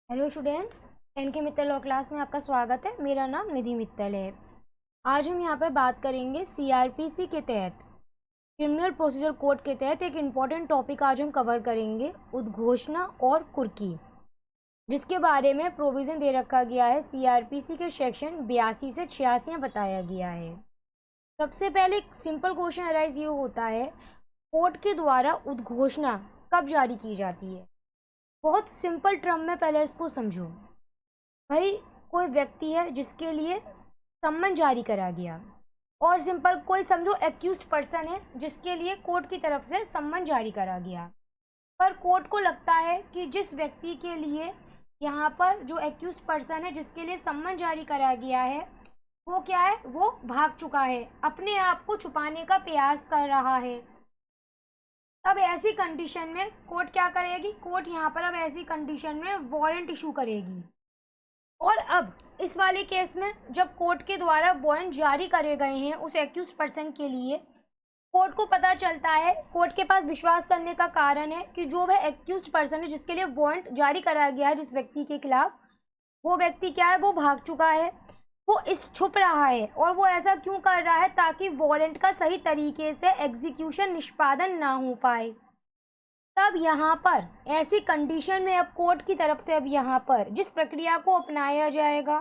Hello students, NK Mittal law class में आपका स्वागत है। मेरा नाम निधि मित्तल है। आज हम यहाँ पर बात करेंगे सीआरपीसी के तहत, क्रिमिनल प्रोसीजर कोड के तहत एक इम्पॉर्टेंट टॉपिक आज हम कवर करेंगे, उद्घोषणा और कुर्की, जिसके बारे में प्रोविज़न दे रखा गया है सीआरपीसी के सेक्शन 82 से 86 में बताया गया है। सबसे पहले एक सिंपल क्वेश्चन अराइज ये होता है, कोर्ट के द्वारा उद्घोषणा कब जारी की जाती है। बहुत सिंपल टर्म में पहले इसको समझो। भाई, कोई व्यक्ति है जिसके लिए सम्मन जारी करा गया, और सिंपल कोई समझो एक्यूज्ड पर्सन है जिसके लिए कोर्ट की तरफ से सम्मन जारी करा गया। पर कोर्ट को लगता है कि जिस व्यक्ति के लिए यहाँ पर जो एक्यूज्ड पर्सन है जिसके लिए सम्मन जारी करा गया है वो क्या है, वो भाग चुका है, अपने आप को छुपाने का प्रयास कर रहा है। अब ऐसी कंडीशन में कोर्ट क्या करेगी, कोर्ट यहाँ पर अब ऐसी कंडीशन में वारंट इशू करेगी। और अब इस वाले केस में जब कोर्ट के द्वारा वारंट जारी करे गए हैं उस एक्यूज्ड पर्सन के लिए, कोर्ट को पता चलता है, कोर्ट के पास विश्वास करने का कारण है कि जो वह एक्यूज्ड पर्सन है जिसके लिए वारंट जारी कराया गया है जिस व्यक्ति के खिलाफ, वो व्यक्ति क्या है, वो भाग चुका है, वो इस छुप रहा है। और वो ऐसा क्यों कर रहा है, ताकि वारंट का सही तरीके से एग्जीक्यूशन निष्पादन ना हो पाए। तब यहाँ पर ऐसी कंडीशन में अब कोर्ट की तरफ से अब यहाँ पर जिस प्रक्रिया को अपनाया जाएगा,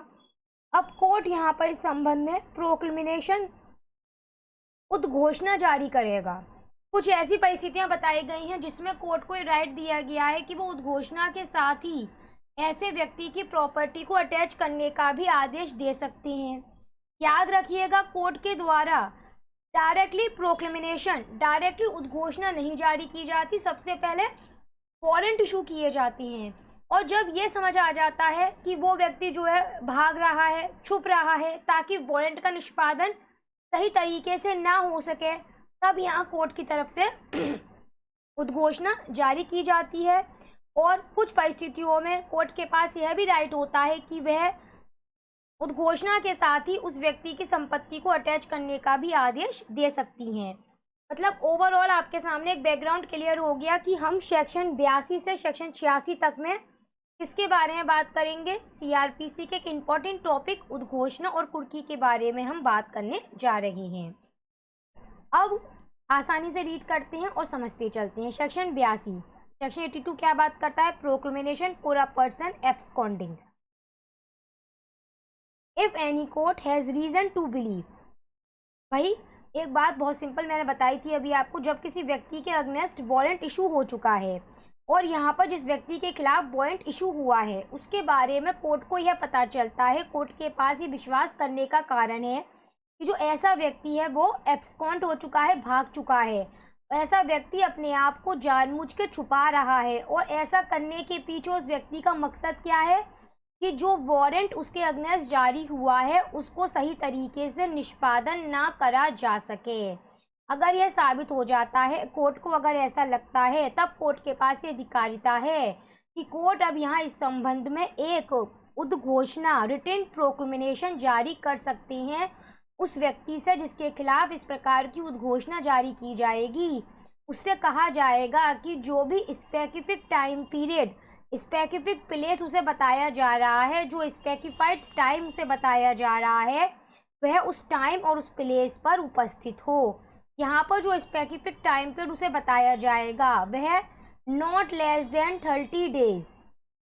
अब कोर्ट यहाँ पर इस संबंध में प्रोक्लेमेशन उद्घोषणा जारी करेगा। कुछ ऐसी परिस्थितियां बताई गई हैं जिसमें कोर्ट को राइट दिया गया है कि वो उद्घोषणा के साथ ही ऐसे व्यक्ति की प्रॉपर्टी को अटैच करने का भी आदेश दे सकते हैं। याद रखिएगा, कोर्ट के द्वारा डायरेक्टली प्रोक्लेमेशन, डायरेक्टली उद्घोषणा नहीं जारी की जाती, सबसे पहले वारंट इशू किए जाते हैं। और जब ये समझ आ जाता है कि वो व्यक्ति जो है भाग रहा है, छुप रहा है, ताकि वारंट का निष्पादन सही तरीके से ना हो सके, तब यहाँ कोर्ट की तरफ से उद्घोषणा जारी की जाती है। और कुछ परिस्थितियों में कोर्ट के पास यह भी राइट होता है कि वह उद्घोषणा के साथ ही उस व्यक्ति की संपत्ति को अटैच करने का भी आदेश दे सकती हैं। मतलब ओवरऑल आपके सामने एक बैकग्राउंड क्लियर हो गया कि हम सेक्शन 82 से सेक्शन 86 तक में किसके बारे में बात करेंगे, सीआरपीसी के एक इम्पॉर्टेंट टॉपिक उद्घोषणा और कुर्की के बारे में हम बात करने जा रहे हैं। अब आसानी से रीड करते हैं और समझते चलते हैं। सेक्शन 82, सेक्शन 82 क्या बात करता है, proclamation for a person absconding. If any court has reason to believe. भाई, एक बात बहुत सिंपल मैंने बताई थी अभी आपको, जब किसी व्यक्ति के अगेंस्ट वारंट इशू हो चुका है और यहाँ पर जिस व्यक्ति के खिलाफ वारंट इशू हुआ है उसके बारे में कोर्ट को यह पता चलता है, कोर्ट के पास ये विश्वास करने का कारण है कि जो ऐसा व्यक्ति है वो एब्सकॉन्ड हो चुका है, भाग चुका है, ऐसा व्यक्ति अपने आप को जानबूझ के छुपा रहा है। और ऐसा करने के पीछे उस व्यक्ति का मकसद क्या है कि जो वारंट उसके अगेंस्ट जारी हुआ है उसको सही तरीके से निष्पादन ना करा जा सके। अगर यह साबित हो जाता है, कोर्ट को अगर ऐसा लगता है, तब कोर्ट के पास ये अधिकारिता है कि कोर्ट अब यहाँ इस संबंध में एक उद्घोषणा, रिटन प्रोक्लेमेशन जारी कर सकते हैं उस व्यक्ति से जिसके खिलाफ इस प्रकार की उद्घोषणा जारी की जाएगी। उससे कहा जाएगा कि जो भी specific time period, specific place उसे बताया जा रहा है, जो स्पेसिफाइड टाइम उसे बताया जा रहा है, वह उस टाइम और उस प्लेस पर उपस्थित हो। यहाँ पर जो स्पेसिफिक टाइम पीरियड उसे बताया जाएगा वह नॉट लेस देन 30 डेज,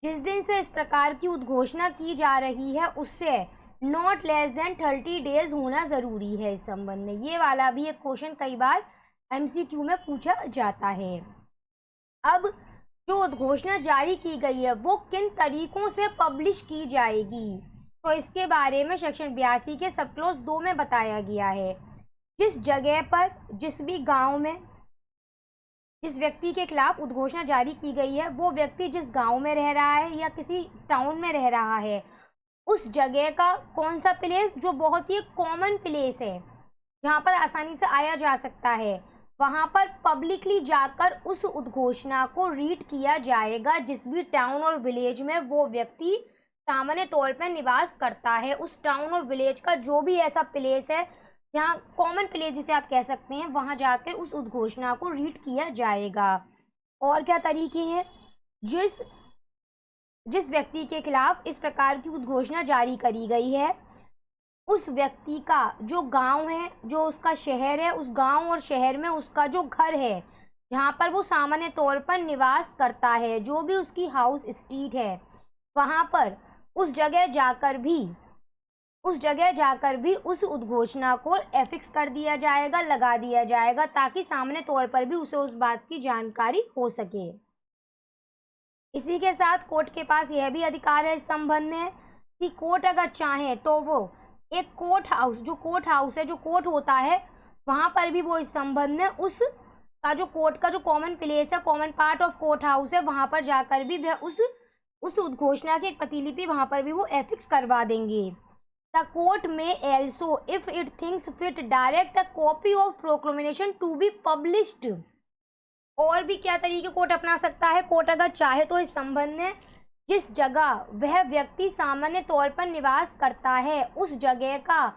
जिस दिन से इस प्रकार की उद्घोषणा की जा रही है उससे नॉट लेस देन 30 डेज होना ज़रूरी है इस संबंध में। ये वाला भी एक क्वेश्चन कई बार एमसीक्यू में पूछा जाता है। अब जो उद्घोषणा जारी की गई है वो किन तरीकों से पब्लिश की जाएगी, तो इसके बारे में सेक्शन 82 के सब क्लॉज 2 में बताया गया है। जिस जगह पर, जिस भी गांव में जिस व्यक्ति के खिलाफ उद्घोषणा जारी की गई है, वो व्यक्ति जिस गांव में रह रहा है या किसी टाउन में रह रहा है, उस जगह का कौन सा प्लेस जो बहुत ही कॉमन प्लेस है जहाँ पर आसानी से आया जा सकता है, वहाँ पर पब्लिकली जाकर उस उद्घोषणा को रीड किया जाएगा। जिस भी टाउन और विलेज में वो व्यक्ति सामान्य तौर पर निवास करता है, उस टाउन और विलेज का जो भी ऐसा प्लेस है जहाँ कॉमन प्लेस जिसे आप कह सकते हैं, वहाँ जाकर उस उद्घोषणा को रीड किया जाएगा। और क्या तरीके हैं, जिस जिस व्यक्ति के खिलाफ इस प्रकार की उद्घोषणा जारी करी गई है, उस व्यक्ति का जो गांव है, जो उसका शहर है, उस गांव और शहर में उसका जो घर है जहां पर वो सामान्य तौर पर निवास करता है, जो भी उसकी हाउस स्ट्रीट है, वहां पर उस जगह जाकर भी उस उद्घोषणा को एफिक्स कर दिया जाएगा, लगा दिया जाएगा, ताकि सामान्य तौर पर भी उसे उस बात की जानकारी हो सके। इसी के साथ कोर्ट के पास यह भी अधिकार है इस संबंध में कि कोर्ट अगर चाहे तो वो एक कोर्ट हाउस है, जो कोर्ट होता है, वहां पर भी वो इस संबंध में उस का जो कोर्ट का जो कॉमन प्लेस है, common part of court house है, वहां पर जाकर भी वह उस उद्घोषणा की एक प्रतिलिपि वहां पर भी वो एफिक्स करवा देंगे। द कोर्ट में also if it thinks fit direct a copy of proclamation to be published. और भी क्या तरीके कोर्ट अपना सकता है? कोर्ट अगर चाहे तो इस संबंध में जिस जगह वह व्यक्ति सामान्य तौर पर निवास करता है, उस जगह का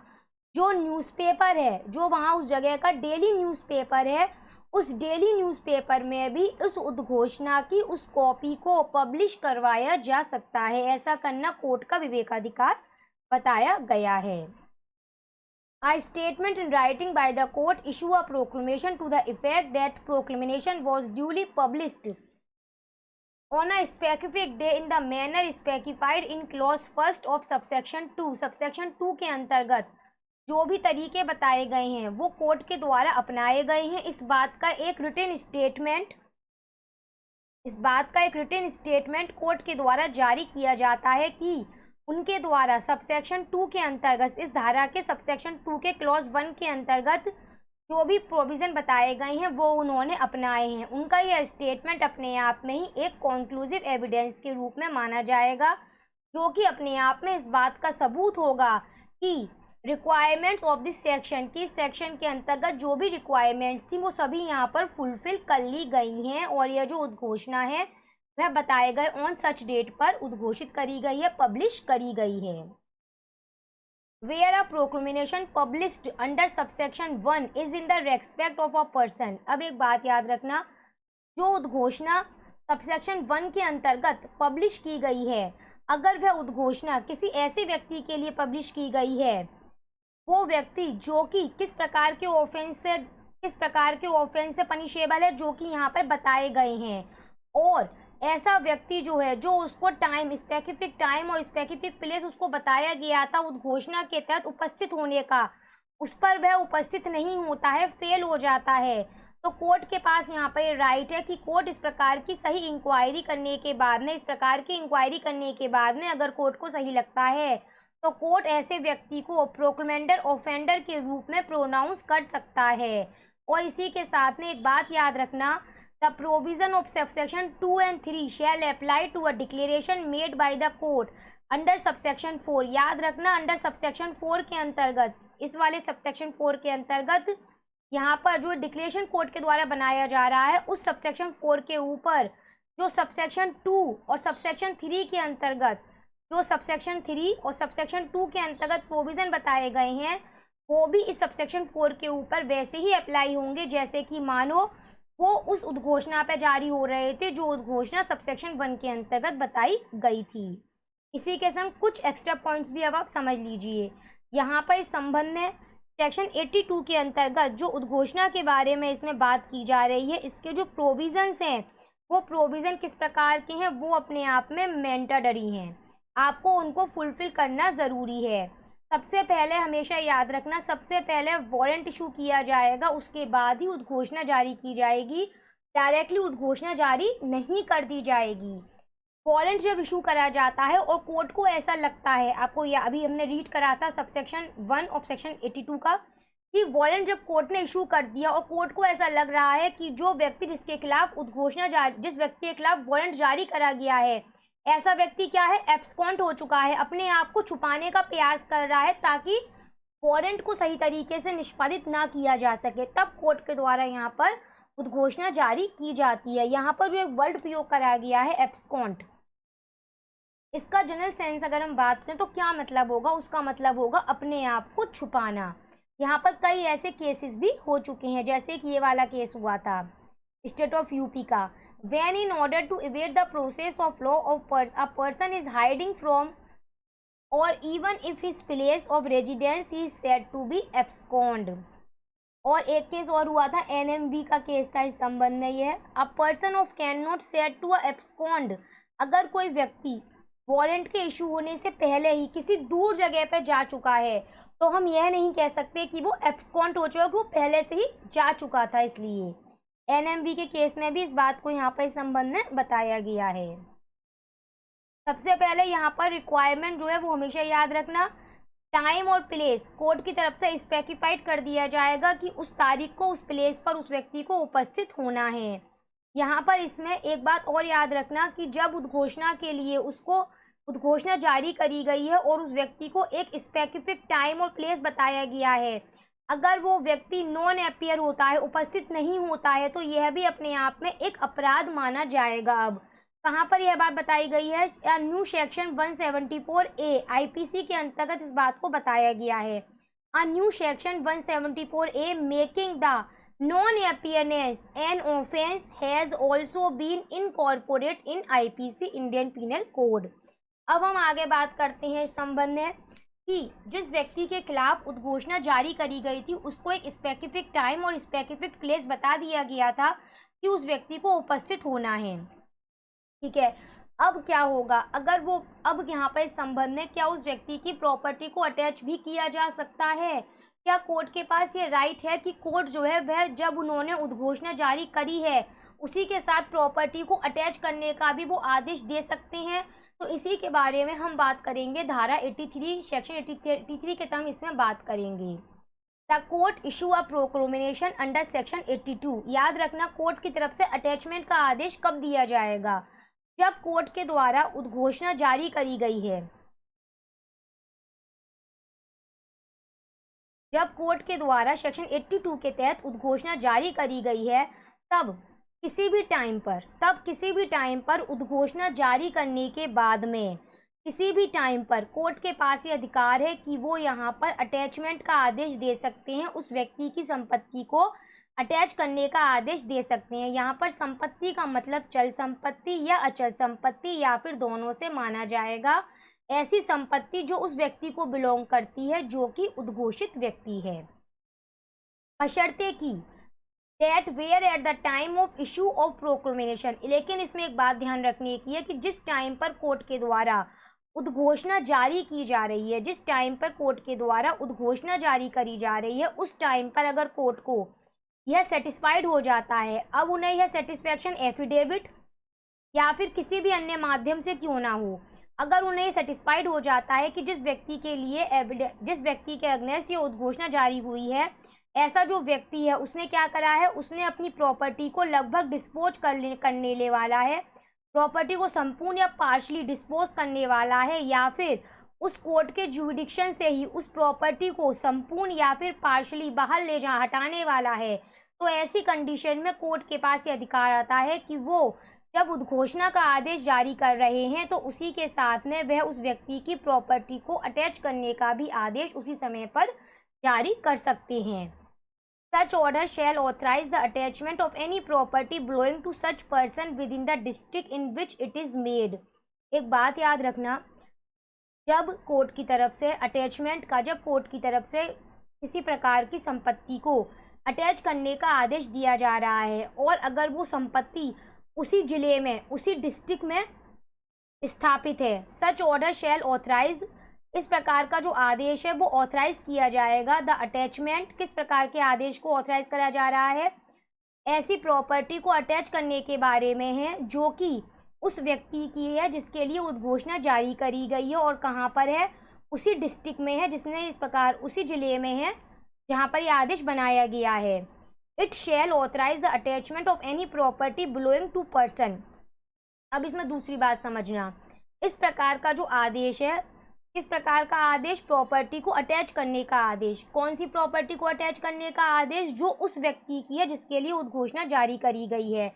जो न्यूज़पेपर है, जो वहाँ उस जगह का डेली न्यूज़पेपर है, उस डेली न्यूज़पेपर में भी उस उद्घोषणा की उस कॉपी को पब्लिश करवाया जा सकता है। ऐसा करना कोर्ट का विवेकाधिकार बताया गया है। A statement in writing by the court issue a proclamation to the effect that proclamation was duly published on a specific day in the manner specified in clause 1 of subsection 2। subsection 2 के अंतर्गत जो भी तरीके बताए गए हैं वो court के द्वारा अपनाए गए हैं। इस बात का एक रिटन स्टेटमेंट कोर्ट के द्वारा जारी किया जाता है कि उनके द्वारा सबसेक्शन 2 के अंतर्गत, इस धारा के सबसेक्शन 2 के क्लॉज 1 के अंतर्गत जो भी प्रोविज़न बताए गए हैं वो उन्होंने अपनाए हैं। उनका यह स्टेटमेंट अपने आप में ही एक कॉन्क्लूसिव एविडेंस के रूप में माना जाएगा, जो कि अपने आप में इस बात का सबूत होगा कि रिक्वायरमेंट्स ऑफ दिस सेक्शन की सेक्शन के अंतर्गत जो भी रिक्वायरमेंट्स थी वो सभी यहाँ पर फुलफिल कर ली गई हैं, और यह जो उद्घोषणा है वह बताए गए ऑन सच डेट पर उद्घोषित करी गई है, पब्लिश करी गई है। Where a proclamation published under subsection 1 is in the respect of a person. अब एक बात याद रखना, जो उद्घोषणा सबसेक्शन 1 के अंतर्गत पब्लिश की गई है, अगर वह उद्घोषणा किसी ऐसे व्यक्ति के लिए पब्लिश की गई है, वो व्यक्ति जो कि किस प्रकार के ऑफेंस से पनिशेबल है, जो कि यहाँ पर बताए गए हैं, और ऐसा व्यक्ति जो है जो उसको स्पेसिफिक टाइम और स्पेसिफिक प्लेस उसको बताया गया था उद्घोषणा के तहत उपस्थित होने का, उस पर वह उपस्थित नहीं होता है, फेल हो जाता है, तो कोर्ट के पास यहाँ पर ये राइट है कि कोर्ट इस प्रकार की सही इंक्वायरी करने के बाद में अगर कोर्ट को सही लगता है तो कोर्ट ऐसे व्यक्ति को प्रोक्लेमेंडर ऑफेंडर के रूप में प्रोनाउंस कर सकता है। और इसी के साथ में एक बात याद रखना, the provision of subsection 2 and 3 shall apply to a declaration made by the court under subsection 4। याद रखना, अंडर सबसेक्शन 4 के अंतर्गत, इस वाले सबसेक्शन 4 के अंतर्गत यहाँ पर जो डिक्लेरेशन कोर्ट के द्वारा बनाया जा रहा है, उस सबसेक्शन 4 के ऊपर जो सबसेक्शन 2 और सबसेक्शन 3 के अंतर्गत, जो सबसेक्शन 3 और सबसेक्शन 2 के अंतर्गत प्रोविज़न बताए गए हैं, वो भी इस सबसेक्शन 4 के ऊपर वैसे ही अप्लाई होंगे जैसे कि मानो वो उस उद्घोषणा पे जारी हो रहे थे जो उद्घोषणा सबसेक्शन 1 के अंतर्गत बताई गई थी। इसी के संग कुछ एक्स्ट्रा पॉइंट्स भी अब आप समझ लीजिए। यहाँ पर इस संबंध में सेक्शन 82 के अंतर्गत जो उद्घोषणा के बारे में इसमें बात की जा रही है, इसके जो प्रोविज़न्स हैं वो प्रोविज़न किस प्रकार के हैं, वो अपने आप में मैंडेटरी हैं, आपको उनको फुलफिल करना ज़रूरी है। सबसे पहले हमेशा याद रखना, सबसे पहले वारंट इशू किया जाएगा, उसके बाद ही उद्घोषणा जारी की जाएगी, डायरेक्टली उद्घोषणा जारी नहीं कर दी जाएगी। वारंट जब इशू करा जाता है और कोर्ट को ऐसा लगता है, आपको या अभी हमने रीड करा था सबसेक्शन 1 ऑफ सेक्शन 82 का, कि वारंट जब कोर्ट ने इशू कर दिया और कोर्ट को ऐसा लग रहा है कि जो व्यक्ति जिस व्यक्ति के खिलाफ वारंट जारी करा गया है, ऐसा व्यक्ति क्या है, एब्सकॉन्ट हो चुका है, अपने आप को छुपाने का प्रयास कर रहा है ताकि वारंट को सही तरीके से निष्पादित ना किया जा सके, तब कोर्ट के द्वारा यहाँ पर उद्घोषणा जारी की जाती है। यहाँ पर जो एक वर्ड प्रयोग करा गया है एब्सकॉन्ट, इसका जनरल सेंस अगर हम बात करें तो क्या मतलब होगा, उसका मतलब होगा अपने आप को छुपाना। यहाँ पर कई ऐसे केसेस भी हो चुके हैं, जैसे कि ये वाला केस हुआ था स्टेट ऑफ यूपी का, when in order to evade the process of law of a person is hiding from or even if his place of residence is said to be abscond। और एक case और हुआ था, एनएमवी का case था इस संबंध में, ये है a person of can not said to abscond. अगर कोई व्यक्ति वारंट के इशू होने से पहले ही किसी दूर जगह पर जा चुका है तो हम यह नहीं कह सकते कि वो एब्सकॉन्ड हो चुका, वो पहले से ही जा चुका था। इसलिए एनएमवी के केस में भी इस बात को यहाँ पर इस संबंध में बताया गया है। सबसे पहले यहाँ पर रिक्वायरमेंट जो है वो हमेशा याद रखना, टाइम और प्लेस कोर्ट की तरफ से स्पेसिफाइड कर दिया जाएगा कि उस तारीख को उस प्लेस पर उस व्यक्ति को उपस्थित होना है। यहाँ पर इसमें एक बात और याद रखना कि जब उद्घोषणा के लिए उसको उद्घोषणा जारी करी गई है और उस व्यक्ति को एक स्पेसिफिक टाइम और प्लेस बताया गया है, अगर वो व्यक्ति नॉन अपीयर होता है, उपस्थित नहीं होता है, तो यह भी अपने आप में एक अपराध माना जाएगा। अब कहाँ पर यह बात बताई गई है? न्यू सेक्शन 174A आईपीसी के अंतर्गत इस बात को बताया गया है। A new section 174A making the non appearance an offence has also been incorporate in IPC Indian penal code. अब हम आगे बात करते हैं इस संबंध में कि जिस व्यक्ति के खिलाफ उद्घोषणा जारी करी गई थी उसको एक स्पेसिफिक टाइम और स्पेसिफिक प्लेस बता दिया गया था कि उस व्यक्ति को उपस्थित होना है। ठीक है, अब क्या होगा? अगर वो अब यहाँ पर इस संबंध में क्या उस व्यक्ति की प्रॉपर्टी को अटैच भी किया जा सकता है? क्या कोर्ट के पास ये राइट है कि कोर्ट जो है वह जब उन्होंने उद्घोषणा जारी करी है उसी के साथ प्रॉपर्टी को अटैच करने का भी वो आदेश दे सकते हैं? तो इसी के बारे में हम बात करेंगे। धारा 83 सेक्शन 83 के तहत इसमें बात करेंगे। The court issue a proclamation under section 82। याद रखना, कोर्ट की तरफ से अटैचमेंट का आदेश कब दिया जाएगा? जब कोर्ट के द्वारा उद्घोषणा जारी करी गई है। जब कोर्ट के द्वारा सेक्शन 82 के तहत उद्घोषणा जारी करी गई है तब किसी भी टाइम पर उद्घोषणा जारी करने के बाद में किसी भी टाइम पर कोर्ट के पास ये अधिकार है कि वो यहाँ पर अटैचमेंट का आदेश दे सकते हैं, उस व्यक्ति की संपत्ति को अटैच करने का आदेश दे सकते हैं। यहाँ पर संपत्ति का मतलब चल संपत्ति या अचल संपत्ति या फिर दोनों से माना जाएगा। ऐसी संपत्ति जो उस व्यक्ति को बिलोंग करती है जो कि उद्घोषित व्यक्ति है, बशर्ते कि that where at the time of issue of proclamation। लेकिन इसमें एक बात ध्यान रखने की है कि जिस टाइम पर कोर्ट के द्वारा उद्घोषणा जारी की जा रही है, जिस टाइम पर कोर्ट के द्वारा उद्घोषणा जारी करी जा रही है, उस टाइम पर अगर कोर्ट को यह सेटिस्फाइड हो जाता है, अब उन्हें यह सेटिस्फैक्शन एफिडेविट या फिर किसी भी अन्य माध्यम से क्यों ना हो, अगर उन्हें सेटिस्फाइड हो जाता है कि जिस व्यक्ति के अगेंस्ट ये उद्घोषणा जारी हुई है, ऐसा जो व्यक्ति है उसने क्या करा है, उसने अपनी प्रॉपर्टी को लगभग डिस्पोज करने वाला है, प्रॉपर्टी को संपूर्ण या पार्शली डिस्पोज करने वाला है, या फिर उस कोर्ट के जुरिडिक्शन से ही उस प्रॉपर्टी को संपूर्ण या फिर पार्शली बाहर ले जा हटाने वाला है, तो ऐसी कंडीशन में कोर्ट के पास ये अधिकार आता है कि वो जब उद्घोषणा का आदेश जारी कर रहे हैं तो उसी के साथ में वह उस व्यक्ति की प्रॉपर्टी को अटैच करने का भी आदेश उसी समय पर जारी कर सकते हैं। Such order shall authorize the attachment of any property belonging to such person within the district in which it is made। एक बात याद रखना, जब कोर्ट की तरफ से अटैचमेंट का, जब कोर्ट की तरफ से किसी प्रकार की संपत्ति को अटैच करने का आदेश दिया जा रहा है और अगर वो संपत्ति उसी जिले में, उसी डिस्ट्रिक्ट में स्थापित है, सच ऑर्डर शैल ऑथराइज, इस प्रकार का जो आदेश है वो ऑथराइज किया जाएगा। द अटैचमेंट, किस प्रकार के आदेश को ऑथराइज करा जा रहा है? ऐसी प्रॉपर्टी को अटैच करने के बारे में है जो कि उस व्यक्ति की है जिसके लिए उद्घोषणा जारी करी गई है, और कहाँ पर है? उसी डिस्ट्रिक्ट में है, जिसने इस प्रकार उसी जिले में है जहाँ पर यह आदेश बनाया गया है। It shall authorise the attachment of any property belonging to person. अब इसमें दूसरी बात समझना, इस प्रकार का जो आदेश है, किस प्रकार का आदेश? प्रॉपर्टी को अटैच करने का आदेश। कौन सी प्रॉपर्टी को अटैच करने का आदेश? जो उस व्यक्ति की है जिसके लिए उद्घोषणा जारी करी गई है,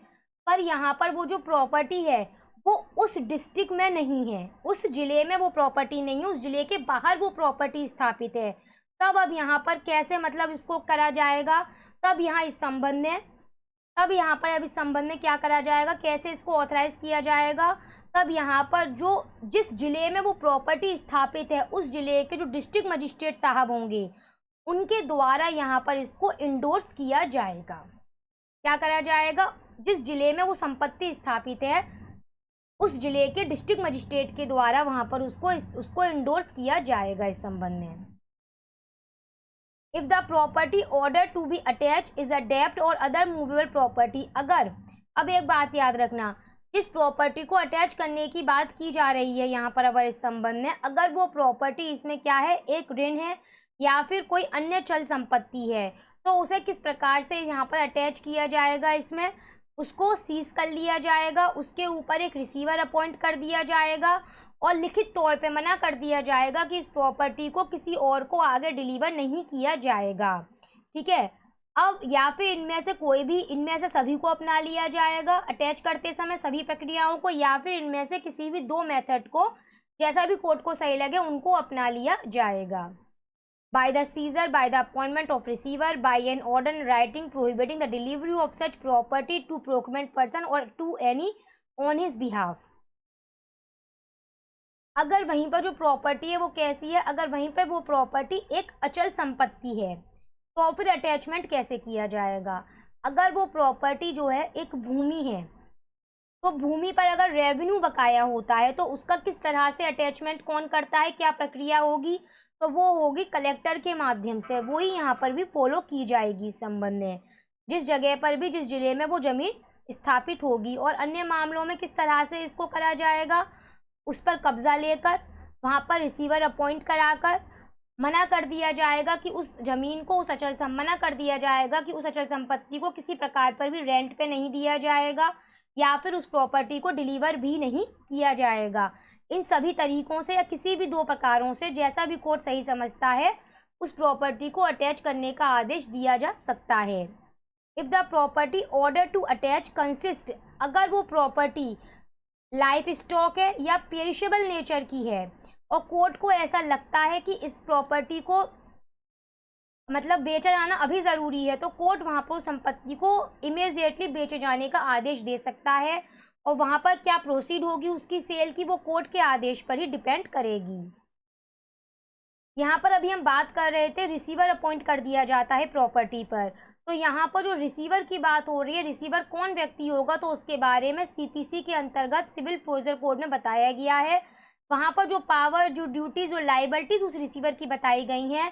पर यहाँ पर वो जो प्रॉपर्टी है वो उस डिस्ट्रिक्ट में नहीं है, उस जिले में वो प्रॉपर्टी नहीं है, उस जिले के बाहर वो प्रॉपर्टी स्थापित है। तब अब यहाँ पर कैसे मतलब इसको करा जाएगा? तब यहाँ इस संबंध में तब यहाँ पर अब इस संबंध में क्या करा जाएगा, कैसे इसको ऑथराइज किया जाएगा, तब यहाँ पर जो जिस जिले में वो प्रॉपर्टी स्थापित है उस जिले के जो डिस्ट्रिक्ट मजिस्ट्रेट साहब होंगे उनके द्वारा यहाँ पर इसको इंडोर्स किया जाएगा। क्या करा जाएगा, जिस जिले में वो संपत्ति स्थापित है उस जिले के डिस्ट्रिक्ट मजिस्ट्रेट के द्वारा वहां पर उसको इंडोर्स किया जाएगा इस संबंध में। If the property order to be attach is a डेप्ट और अदर मूवेबल प्रॉपर्टी, अगर, अब एक बात याद रखना, जिस प्रॉपर्टी को अटैच करने की बात की जा रही है यहाँ पर अगर इस संबंध में, अगर वो प्रॉपर्टी इसमें क्या है, एक ऋण है या फिर कोई अन्य चल संपत्ति है, तो उसे किस प्रकार से यहाँ पर अटैच किया जाएगा, इसमें उसको सीज कर लिया जाएगा, उसके ऊपर एक रिसीवर अपॉइंट कर दिया जाएगा और लिखित तौर पे मना कर दिया जाएगा कि इस प्रॉपर्टी को किसी और को आगे डिलीवर नहीं किया जाएगा। ठीक है, अब या फिर इनमें से कोई भी, इनमें से सभी को अपना लिया जाएगा अटैच करते समय सभी प्रक्रियाओं को, या फिर इनमें से किसी भी दो मेथड को, जैसा भी कोर्ट को सही लगे उनको अपना लिया जाएगा। by the seizure, by the appointment of receiver, by an order in writing prohibiting the delivery of such property to procurement person or to any on his behalf। अगर वहीं पर जो प्रॉपर्टी है वो कैसी है, अगर वहीं पर वो प्रॉपर्टी एक अचल संपत्ति है तो फिर अटैचमेंट कैसे किया जाएगा। अगर वो प्रॉपर्टी जो है एक भूमि है तो भूमि पर अगर रेवेन्यू बकाया होता है तो उसका किस तरह से अटैचमेंट कौन करता है, क्या प्रक्रिया होगी, तो वो होगी कलेक्टर के माध्यम से, वो ही यहाँ पर भी फॉलो की जाएगी इस संबंध में। जिस जगह पर भी, जिस जिले में वो जमीन स्थापित होगी, और अन्य मामलों में किस तरह से इसको करा जाएगा, उस पर कब्जा लेकर वहाँ पर रिसीवर अपॉइंट कराकर मना कर दिया जाएगा कि उस जमीन को, उस अचल मना कर दिया जाएगा कि उस अचल संपत्ति को किसी प्रकार पर भी रेंट पे नहीं दिया जाएगा या फिर उस प्रॉपर्टी को डिलीवर भी नहीं किया जाएगा। इन सभी तरीकों से या किसी भी दो प्रकारों से, जैसा भी कोर्ट सही समझता है, उस प्रॉपर्टी को अटैच करने का आदेश दिया जा सकता है। If the property order to attach consist, अगर वो प्रॉपर्टी लाइफ स्टॉक है या पेरिशेबल नेचर की है और कोर्ट को ऐसा लगता है कि इस प्रॉपर्टी को मतलब बेचा जाना अभी ज़रूरी है, तो कोर्ट वहाँ पर संपत्ति को इमीडिएटली बेचे जाने का आदेश दे सकता है, और वहाँ पर क्या प्रोसीड होगी उसकी सेल की, वो कोर्ट के आदेश पर ही डिपेंड करेगी। यहाँ पर अभी हम बात कर रहे थे रिसीवर अपॉइंट कर दिया जाता है प्रॉपर्टी पर, तो यहाँ पर जो रिसीवर की बात हो रही है, रिसीवर कौन व्यक्ति होगा, तो उसके बारे में सीपीसी के अंतर्गत सिविल प्रोसीजर कोड में बताया गया है। वहाँ पर जो पावर, जो ड्यूटीज, जो लाइबिलिटीज उस रिसीवर की बताई गई हैं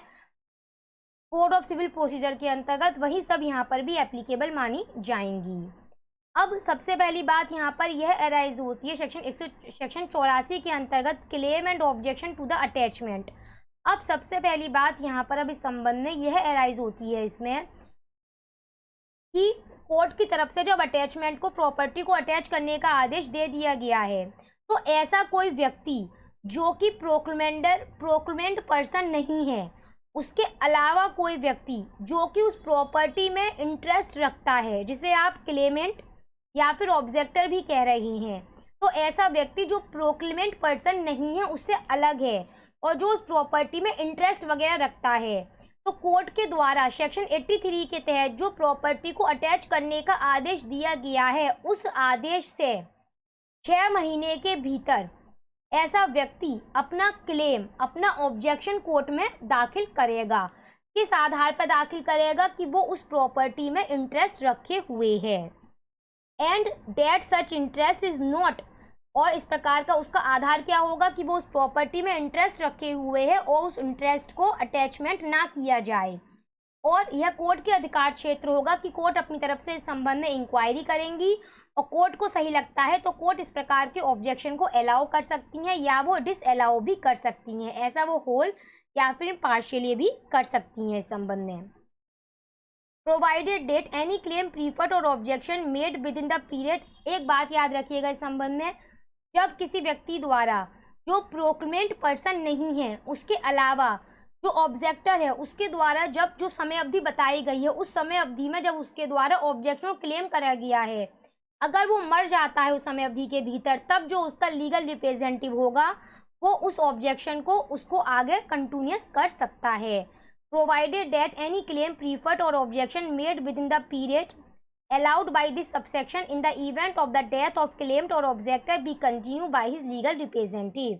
कोड ऑफ सिविल प्रोसीजर के अंतर्गत, वही सब यहाँ पर भी एप्लीकेबल मानी जाएंगी। अब सबसे पहली बात यहाँ पर यह अराइज होती है सेक्शन 84 के अंतर्गत claim and objection to the attachment. अब सबसे पहली बात यहाँ पर अब इस संबंध में यह अराइज होती है इसमें कि कोर्ट की तरफ से जब अटैचमेंट को, प्रॉपर्टी को अटैच करने का आदेश दे दिया गया है, तो ऐसा कोई व्यक्ति जो कि प्रोक्लेमेंट पर्सन नहीं है, उसके अलावा कोई व्यक्ति जो कि उस प्रॉपर्टी में इंटरेस्ट रखता है, जिसे आप क्लेमेंट या फिर ऑब्जेक्टर भी कह रही हैं, तो ऐसा व्यक्ति जो प्रोक्लेमेंट पर्सन नहीं है उससे अलग है और जो उस प्रॉपर्टी में इंटरेस्ट वगैरह रखता है, तो कोर्ट के द्वारा सेक्शन 83 के तहत जो प्रॉपर्टी को अटैच करने का आदेश दिया गया है, उस आदेश से 6 महीने के भीतर ऐसा व्यक्ति अपना क्लेम, अपना ऑब्जेक्शन कोर्ट में दाखिल करेगा। किस आधार पर दाखिल करेगा कि वो उस प्रॉपर्टी में इंटरेस्ट रखे हुए है, and that such interest is not, और इस प्रकार का उसका आधार क्या होगा कि वो उस प्रॉपर्टी में इंटरेस्ट रखे हुए है और उस इंटरेस्ट को अटैचमेंट ना किया जाए। और यह कोर्ट के अधिकार क्षेत्र होगा कि कोर्ट अपनी तरफ से इस संबंध में इंक्वायरी करेंगी और कोर्ट को सही लगता है तो कोर्ट इस प्रकार के ऑब्जेक्शन को अलाउ कर सकती हैं या वो डिसअलाउ भी कर सकती हैं, ऐसा वो होल या फिर पार्शियली भी कर सकती हैं इस संबंध में। Provided that any claim preferred or objection made within the period, एक बात याद रखिएगा इस संबंध में, जब किसी व्यक्ति द्वारा जो प्रोक्लेमेंट पर्सन नहीं है उसके अलावा जो ऑब्जेक्टर है उसके द्वारा जब जो समय अवधि बताई गई है उस समय अवधि में जब उसके द्वारा ऑब्जेक्शन क्लेम करा गया है, अगर वो मर जाता है उस समय अवधि के भीतर, तब जो उसका लीगल रिप्रेजेंटेटिव होगा वो उस ऑब्जेक्शन को उसको आगे कंटिन्यूस कर सकता है। Provided that any claim preferred or objection made within the period allowed by this subsection in the event of the death of claimant or objector be continued by his legal representative.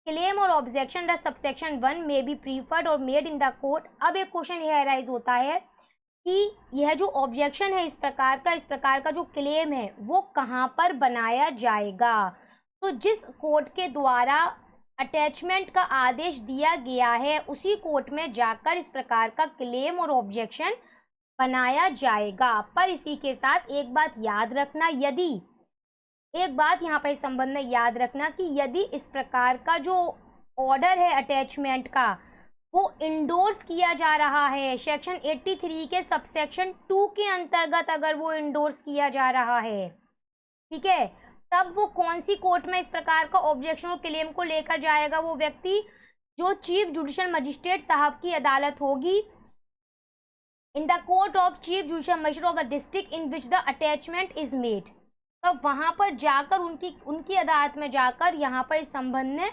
Claim और objection the subsection 1 may be preferred or made in the court. अब एक question यह arise होता है कि यह जो objection है इस प्रकार का जो क्लेम है वो कहाँ पर बनाया जाएगा। तो जिस कोर्ट के द्वारा अटैचमेंट का आदेश दिया गया है उसी कोर्ट में जाकर इस प्रकार का क्लेम और ऑब्जेक्शन बनाया जाएगा। पर इसी के साथ एक बात याद रखना, एक बात यहाँ पर इस संबंध में याद रखना कि यदि इस प्रकार का जो ऑर्डर है अटैचमेंट का वो इंडोर्स किया जा रहा है सेक्शन 83 के सबसेक्शन 2 के अंतर्गत, अगर वो इंडोर्स किया जा रहा है, ठीक है, तब वो कौन सी कोर्ट में इस प्रकार का ऑब्जेक्शन और क्लेम को लेकर जाएगा? वो व्यक्ति जो चीफ जुडिशियल मजिस्ट्रेट साहब की अदालत होगी, in the court of chief judicial magistrate of the district in which the attachment is made. तो वहां पर जाकर उनकी अदालत में जाकर यहाँ पर इस संबंध में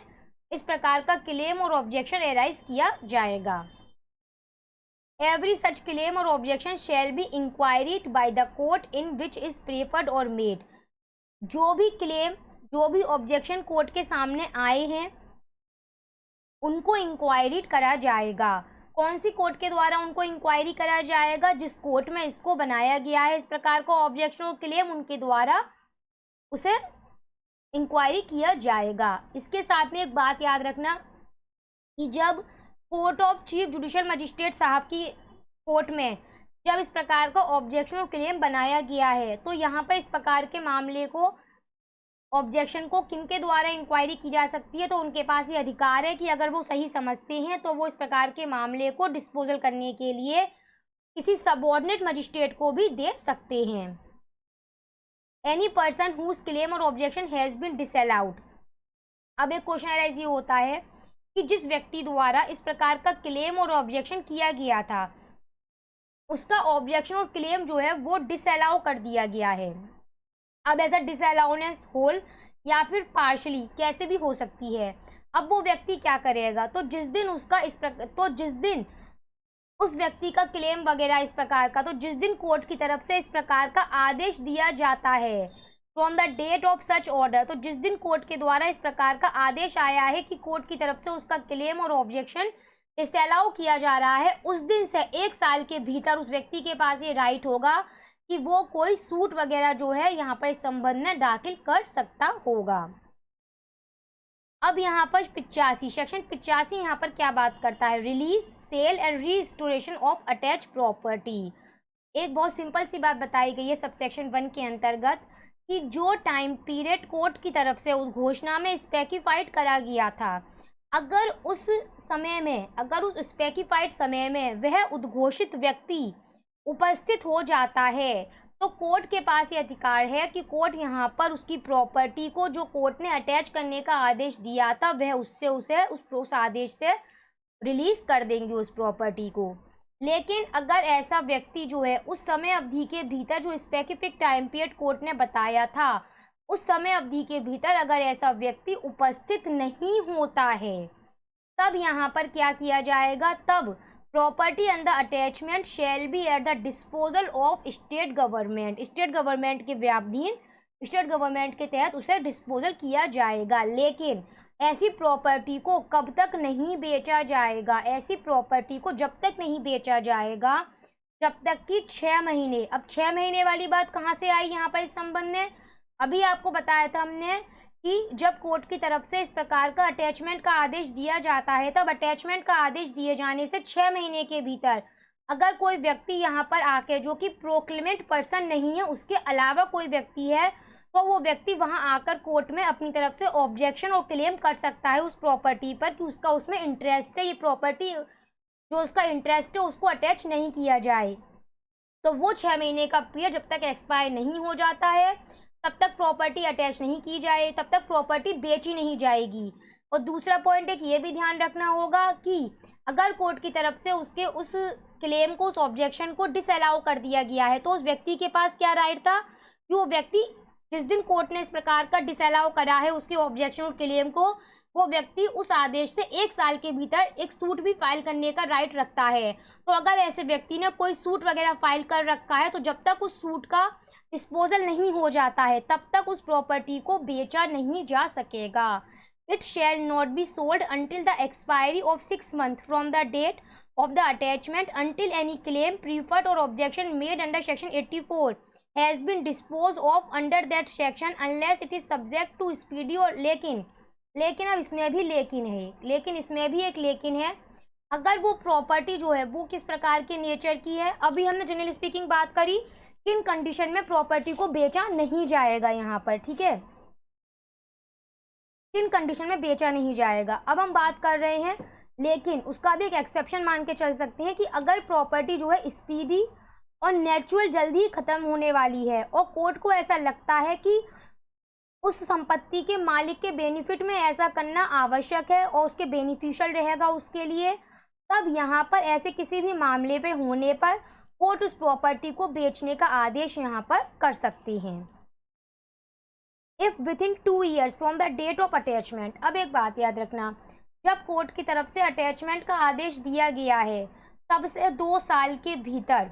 इस प्रकार का क्लेम और ऑब्जेक्शन एराइज किया जाएगा। Every such claim or objection shall be inquired by the court in which is preferred or made. जो भी क्लेम, जो भी ऑब्जेक्शन कोर्ट के सामने आए हैं उनको इंक्वायरी करा जाएगा। कौन सी कोर्ट के द्वारा उनको इंक्वायरी करा जाएगा? जिस कोर्ट में इसको बनाया गया है इस प्रकार का ऑब्जेक्शन और क्लेम, उनके द्वारा उसे इंक्वायरी किया जाएगा। इसके साथ में एक बात याद रखना कि जब court of chief judicial magistrate साहब की कोर्ट में जब इस प्रकार का ऑब्जेक्शन और क्लेम बनाया गया है तो यहाँ पर इस प्रकार के मामले को, ऑब्जेक्शन को किनके द्वारा इंक्वायरी की जा सकती है? तो उनके पास ये अधिकार है कि अगर वो सही समझते हैं तो वो इस प्रकार के मामले को डिस्पोजल करने के लिए किसी सबऑर्डिनेट मजिस्ट्रेट को भी दे सकते हैं। Any person whose claim or objection has been disallowed. अब एक क्वेश्चन अराइज ये होता है कि जिस व्यक्ति द्वारा इस प्रकार का क्लेम और ऑब्जेक्शन किया गया था उसका ऑब्जेक्शन और क्लेम जो है वो डिसअलाउ कर दिया गया है। अब ऐसा डिसअलाउनेस होल या फिर पार्शली कैसे भी हो सकती है। अब वो व्यक्ति क्या करेगा? तो जिस दिन उस व्यक्ति का क्लेम वगैरह इस प्रकार का, तो जिस दिन कोर्ट की तरफ से इस प्रकार का आदेश दिया जाता है, from the date of such order, तो जिस दिन कोर्ट के द्वारा इस प्रकार का आदेश आया है कि कोर्ट की तरफ से उसका क्लेम और ऑब्जेक्शन डिसअलाउ किया जा रहा है, उस दिन से 1 साल के भीतर उस व्यक्ति के पास ये राइट होगा कि वो कोई सूट वगैरह जो है यहाँ पर इस संबंध में दाखिल कर सकता होगा। अब यहाँ पर 85 सेक्शन 85 यहाँ पर क्या बात करता है? Release, sale and restoration of attach property. एक बहुत सिंपल सी बात बताई गई है सबसेक्शन 1 के अंतर्गत कि जो टाइम पीरियड कोर्ट की तरफ से उस घोषणा में स्पेसिफाइड करा गया था, अगर उस स्पेसिफाइड समय में वह उद्घोषित व्यक्ति उपस्थित हो जाता है तो कोर्ट के पास ये अधिकार है कि कोर्ट यहाँ पर उसकी प्रॉपर्टी को, जो कोर्ट ने अटैच करने का आदेश दिया था, वह उसे उस आदेश से रिलीज कर देंगे उस प्रॉपर्टी को। लेकिन अगर ऐसा व्यक्ति जो है उस समय अवधि के भीतर, जो स्पेसिफिक टाइम पीरियड कोर्ट ने बताया था, उस समय अवधि के भीतर अगर ऐसा व्यक्ति उपस्थित नहीं होता है, तब यहाँ पर क्या किया जाएगा? तब property under attachment shall be eight the disposal of state government. State government के व्यापधीन, स्टेट गवर्नमेंट के तहत उसे डिस्पोजल किया जाएगा। लेकिन ऐसी प्रॉपर्टी को कब तक नहीं बेचा जाएगा? ऐसी प्रॉपर्टी को जब तक नहीं बेचा जाएगा जब तक कि 6 महीने। अब 6 महीने वाली बात कहाँ से आई यहाँ पर इस संबंध में? अभी आपको बताया था हमने कि जब कोर्ट की तरफ से इस प्रकार का अटैचमेंट का आदेश दिया जाता है, तब अटैचमेंट का आदेश दिए जाने से 6 महीने के भीतर अगर कोई व्यक्ति यहाँ पर आके, जो कि प्रोक्लेमेंट पर्सन नहीं है, उसके अलावा कोई व्यक्ति है, तो वो व्यक्ति वहाँ आकर कोर्ट में अपनी तरफ से ऑब्जेक्शन और क्लेम कर सकता है उस प्रॉपर्टी पर कि उसका उसमें इंटरेस्ट है, ये प्रॉपर्टी जो उसका इंटरेस्ट है उसको अटैच नहीं किया जाए। तो वो 6 महीने का पीरियड जब तक एक्सपायर नहीं हो जाता है तब तक प्रॉपर्टी अटैच नहीं की जाए, तब तक प्रॉपर्टी बेची नहीं जाएगी। और दूसरा पॉइंट एक ये भी ध्यान रखना होगा कि अगर कोर्ट की तरफ से उसके उस क्लेम को, उस ऑब्जेक्शन को डिसअलाउ कर दिया गया है, तो उस व्यक्ति के पास क्या राइट था कि वो व्यक्ति जिस दिन कोर्ट ने इस प्रकार का डिसअलाउ करा है उसके ऑब्जेक्शन और क्लेम को, वो व्यक्ति उस आदेश से 1 साल के भीतर एक सूट भी फाइल करने का राइट रखता है। तो अगर ऐसे व्यक्ति ने कोई सूट वगैरह फाइल कर रखा है तो जब तक उस सूट का डिस्पोजल नहीं हो जाता है तब तक उस प्रॉपर्टी को बेचा नहीं जा सकेगा। It shall not be sold until the expiry of 6 months from the date of the attachment until any claim, preferred or objection made under section 84 has been disposed of under that section unless it is subject to speedy or लेकिन अब इसमें भी इसमें भी एक लेकिन है। अगर वो प्रॉपर्टी जो है वो किस प्रकार के नेचर की है, अभी हमने जनरली स्पीकिंग बात करी किन कंडीशन में प्रॉपर्टी को बेचा नहीं जाएगा यहाँ पर, ठीक है, किन कंडीशन में बेचा नहीं जाएगा। अब हम बात कर रहे हैं लेकिन उसका भी एक एक्सेप्शन मान के चल सकते हैं कि अगर प्रॉपर्टी जो है स्पीडी और नेचुरल जल्दी ही खत्म होने वाली है और कोर्ट को ऐसा लगता है कि उस संपत्ति के मालिक के बेनिफिट में ऐसा करना आवश्यक है और उसके बेनिफिशियल रहेगा उसके लिए, तब यहाँ पर ऐसे किसी भी मामले पे होने पर कोर्ट उस प्रॉपर्टी को बेचने का आदेश यहाँ पर कर सकती है। If within 2 years from the date of attachment, अब एक बात याद रखना, जब कोर्ट की तरफ से अटैचमेंट का आदेश दिया गया है तब से 2 साल के भीतर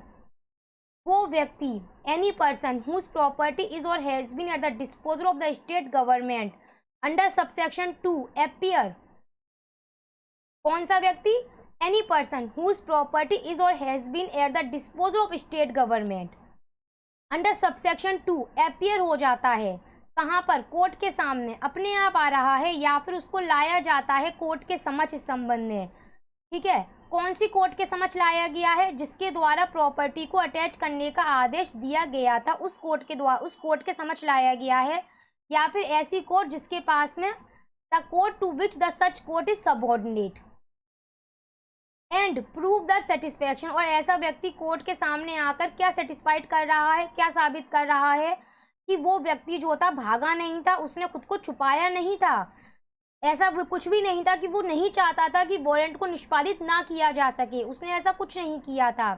वो व्यक्ति any person whose property is or has been at the disposal of the state government under subsection 2 appear, कौन सा व्यक्ति, any person whose property is or has been at the disposal of state government under subsection 2 appear हो जाता है कहाँ पर, court के सामने अपने आप आ रहा है या फिर उसको लाया जाता है कोर्ट के समक्ष इस संबंध में, ठीक है, कौन सी कोर्ट के समक्ष लाया गया है, जिसके द्वारा प्रॉपर्टी को अटैच करने का आदेश दिया गया था उस कोर्ट के समक्ष लाया गया है, या फिर ऐसी कोर्ट जिसके पास में the court to which the such court is subordinate and prove the satisfaction, और ऐसा व्यक्ति कोर्ट के सामने आकर क्या सेटिस्फाइड कर रहा है, क्या साबित कर रहा है कि वो व्यक्ति जो था भागा नहीं था, उसने खुद को छुपाया नहीं था, ऐसा कुछ भी नहीं था कि वो नहीं चाहता था कि वारंट को निष्पादित ना किया जा सके, उसने ऐसा कुछ नहीं किया था,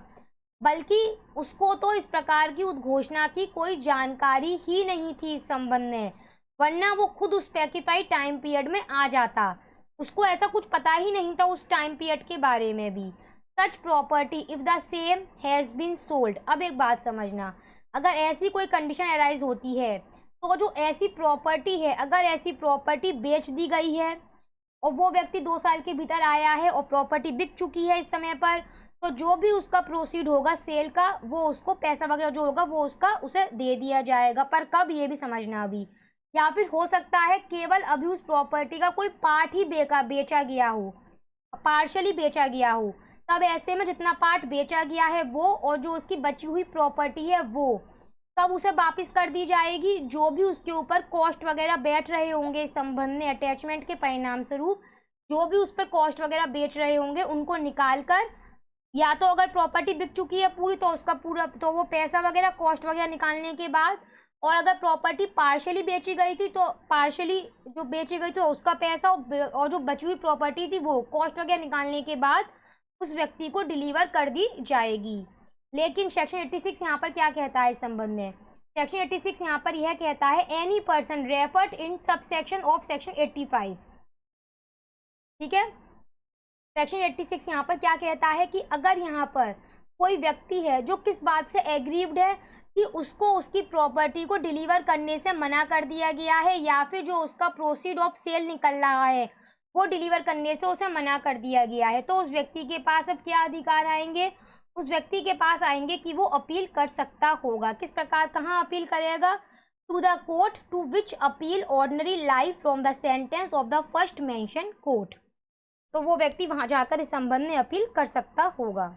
बल्कि उसको तो इस प्रकार की उद्घोषणा की कोई जानकारी ही नहीं थी इस संबंध में, वरना वो खुद उस स्पेसिफाइड टाइम पीरियड में आ जाता, उसको ऐसा कुछ पता ही नहीं था उस टाइम पीरियड के बारे में भी। Such property if the same has been sold, अब एक बात समझना, अगर ऐसी कोई कंडीशन अराइज होती है तो जो ऐसी प्रॉपर्टी है, अगर ऐसी प्रॉपर्टी बेच दी गई है और वो व्यक्ति 2 साल के भीतर आया है और प्रॉपर्टी बिक चुकी है इस समय पर, तो जो भी उसका प्रोसीड होगा सेल का, वो उसको पैसा वगैरह जो होगा वो उसका उसे दे दिया जाएगा। पर कब, ये भी समझना अभी, या फिर हो सकता है केवल अभी उस प्रॉपर्टी का कोई पार्ट ही बेचा गया हो, पार्शली बेचा गया हो, तब ऐसे में जितना पार्ट बेचा गया है वो और जो उसकी बची हुई प्रॉपर्टी है वो तब उसे वापस कर दी जाएगी। जो भी उसके ऊपर कॉस्ट वगैरह बैठ रहे होंगे इस संबंध में अटैचमेंट के परिणाम स्वरूप, जो भी उस पर कॉस्ट वगैरह बेच रहे होंगे उनको निकाल कर, या तो अगर प्रॉपर्टी बिक चुकी है पूरी तो उसका पूरा तो वो पैसा वगैरह कॉस्ट वगैरह निकालने के बाद, और अगर प्रॉपर्टी पार्शली बेची गई थी तो पार्शली जो बेची गई थी उसका पैसा, और जो बची हुई प्रॉपर्टी थी वो कॉस्ट वगैरह निकालने के बाद उस व्यक्ति को डिलीवर कर दी जाएगी। लेकिन सेक्शन 86 यहाँ पर क्या कहता है इस संबंध में, सेक्शन 86 यहाँ पर यह कहता है any person referred in subsection of section 85, ठीक है, सेक्शन 86 यहाँ पर क्या कहता है कि अगर यहाँ पर कोई व्यक्ति है जो किस बात से एग्रीव्ड है कि उसको उसकी प्रॉपर्टी को डिलीवर करने से मना कर दिया गया है, या फिर जो उसका प्रोसीड ऑफ सेल निकल रहा है वो डिलीवर करने से उसे मना कर दिया गया है, तो उस व्यक्ति के पास अब क्या अधिकार आएंगे, उस व्यक्ति के पास आएंगे कि वो अपील कर सकता होगा। किस प्रकार, कहाँ अपील करेगा, to the court to which appeal ordinary live from the sentence of the first mention court, तो वो व्यक्ति वहां जाकर इस संबंध में अपील कर सकता होगा।